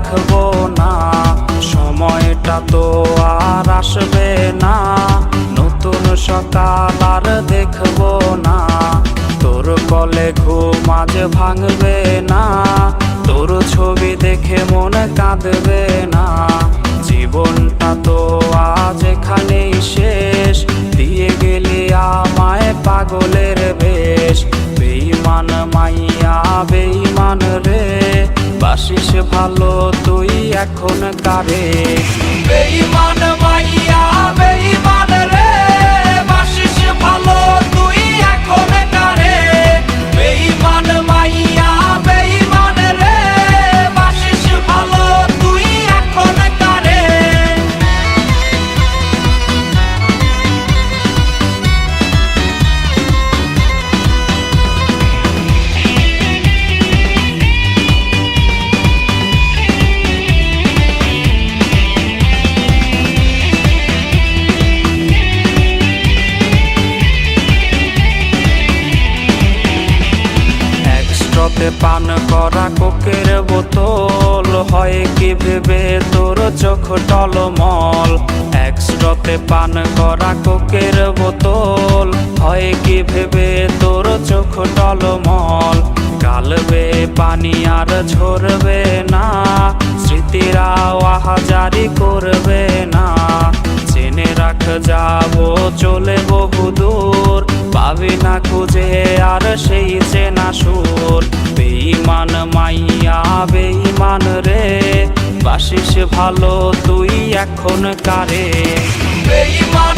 দেখবো না, সময়টা তো আর আসবে না, নতুন সকাল আর দেখবো না। তোর কলে ঘুম আজ ভাঙবে না, তোর ছবি দেখে মন কাঁদবে না। জীবনটা তো আজ এখানেই শেষ, দিয়ে গেলি আমায় পাগলের বেশ। বেঈমান মাইয়া বেঈমান রে, বাসিস ভালো তুই এখন কারে। বেঈমান মাইয়া বেঈমান রে, বাসিস ভালো তুই এখন কারে। বেঈমান মাইয়া বেঈমান রে, বাসিস ভালো তুই এখন কারে। একসাথে পান করা কোকের বোতল, হয় কি ভেবে তোর চোখ টলমল। একসাথে পান করা কোকের বোতল, হয় কি ভেবে তোর চোখ টলমল। গালবে পানি আর ঝরবে না, স্মৃতিরা আহাজারি করবে না। জেনে রাখ যাবো চলে বহুদূর, পাবি না খুঁজে আর সেই চেনা সুর। বেঈমান মাইয়া বেঈমান রে, বাসিস ভালো তুই এখন কারে। বেঈমান